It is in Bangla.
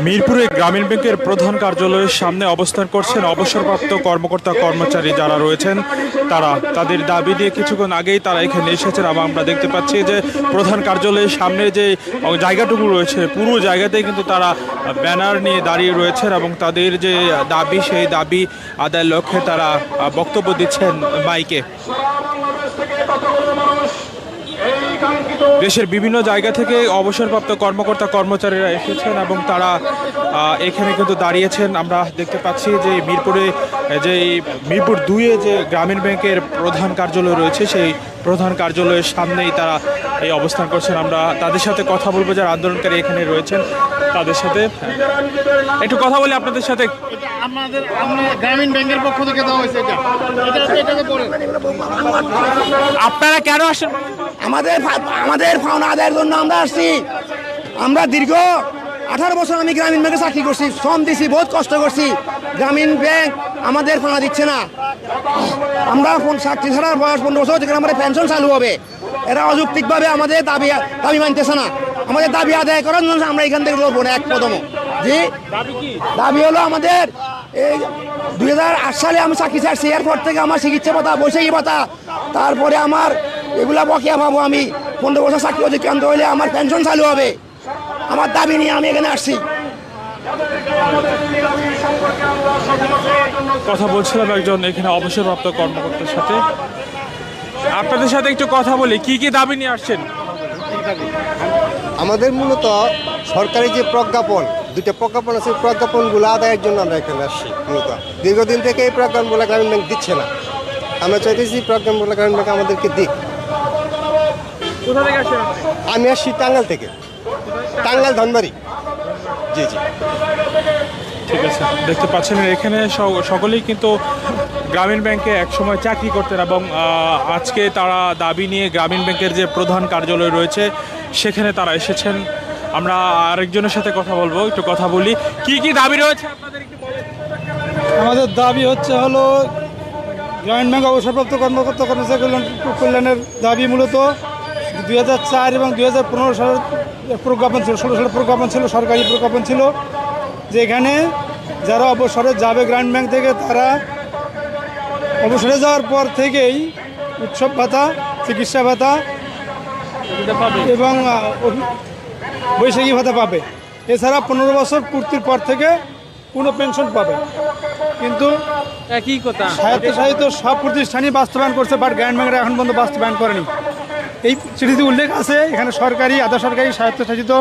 মিরপুরে গ্রামীণ ব্যাংকের প্রধান কার্যালয়ের সামনে অবস্থান করছেন অবসরপ্রাপ্ত কর্মকর্তা কর্মচারী যারা রয়েছেন তারা তাদের দাবি দিয়ে কিছুক্ষণ আগেই তারা এখানে এসেছেন এবং আমরা দেখতে পাচ্ছি যে প্রধান কার্যালয়ের সামনে যে জায়গাটুকু রয়েছে পুরো জায়গাতেই কিন্তু তারা ব্যানার নিয়ে দাঁড়িয়ে রয়েছেন এবং তাদের যে দাবি সেই দাবি আদায়ের লক্ষ্যে তারা বক্তব্য দিচ্ছেন মাইকে। দেশের বিভিন্ন জায়গা থেকে অবসরপ্রাপ্ত কর্মকর্তা কর্মচারীরা এসেছেন এবং তারা এখানে কিন্তু দাঁড়িয়েছেন। আমরা দেখতে পাচ্ছি যে মিরপুর 2-এ যে গ্রামীণ ব্যাংকের প্রধান কার্যালয় রয়েছে সেই প্রধান কার্যালয়ের সামনেই তারা এই অবস্থান করছেন। আমরা তাদের সাথে কথা বলবো যারা আন্দোলনকারী এখানে রয়েছেন তাদের সাথে একটু কথা বলি আপনাদের সাথে। আমাদের গ্রামীণ ব্যাংকের পক্ষ থেকে দেওয়া হয়েছে আপনারা কেন আসেন? আমাদের পাওনা আদায়ের জন্য আমরা আসছি। আমরা দীর্ঘ 18 বছর আমি গ্রামীণ ব্যাংকে চাকরি করছি, শ্রম দিছি, বহুত কষ্ট করছি। গ্রামীণ ব্যাংক আমাদের পাওনা দিচ্ছে না। আমরা চাকরি ছাড়ার বয়স 15 বছর থেকে আমাদের পেনশন চালু হবে, এরা অযৌক্তিকভাবে আমাদের দাবি মানতেছে না। আমাদের দাবি আদায় করার জন্য আমরা এখান থেকে লড়বো না এক কদম। জি দাবি হলো আমাদের এই 2008 সালে আমি চাকরি ছাড়ছি, এরপর থেকে আমার চিকিৎসা ভাতা, বৈশাখী ভাতা, তারপরে আমার এগুলা বকেয়া পাবো। আমি 15 বছর চাকরি অতিক্রান্ত হলে আমার পেনশন চালু হবে। আমার দাবি নিয়ে আমি এখানে আসছি। কথা বলছিলাম একজন এখানে অবসরপ্রাপ্ত কর্মকর্তার সাথে। আপনাদের সাথে একটু কথা বলি, কি কি দাবি নিয়ে আসছেন? আমাদের মূলত সরকারি যে প্রজ্ঞাপন, দুইটা প্রজ্ঞাপন আছে, প্রজ্ঞাপনগুলো আদায়ের জন্য আমরা এখানে আসছি। মূলত দীর্ঘদিন থেকে এই প্রজ্ঞাপনগুলো গ্রামীণ ব্যাংক দিচ্ছে না। আমরা চাইতেছি প্রজ্ঞাপনগুলো গ্রামীণ ব্যাংক আমাদেরকে দিক। কোথা থেকে আসছেন? আমি আসছি টাঙ্গাইল থেকে, টাঙ্গাইল ধনবাড়ি। জি জি ঠিক আছে, দেখতে পাচ্ছেন এখানে সকলেই কিন্তু গ্রামীণ ব্যাংকে একসময় চাকরি করতেন এবং আজকে তারা দাবি নিয়ে গ্রামীণ ব্যাংকের যে প্রধান কার্যালয় রয়েছে সেখানে তারা এসেছেন। আমরা আরেকজনের সাথে কথা বলবো, একটু কথা বলি। কি কি দাবি রয়েছে আপনাদের একটু বলেন। আমাদের দাবি হলো গ্রামীণ ব্যাংক অবসরপ্রাপ্ত কর্মকর্তা কর্মচারী কল্যাণের দাবি মূলত 2004 এবং 2015 সালের প্রজ্ঞাপন ছিল, 16 সালের প্রজ্ঞাপন ছিল, সরকারি প্রজ্ঞাপন ছিল যে এখানে যারা অবসরে যাবে গ্রামীণ ব্যাংক থেকে তারা অবসরে যাওয়ার পর থেকেই উৎসব ভাতা, চিকিৎসা ভাতা এবং বৈশাখী ভাতা পাবে। এছাড়া 15 বছর পূর্তির পর থেকে পুনঃ পেনশন পাবে। কিন্তু একই কথা স্বায়ত্তশাসিত সব প্রতিষ্ঠানই বাস্তবায়ন করছে, বাট গ্রামীণ ব্যাংকরা এখন পর্যন্ত বাস্তবায়ন করেনি। এই চিঠিতে উল্লেখ আছে এখানে সরকারি, আধা সরকারি, স্বায়ত্তশাসিত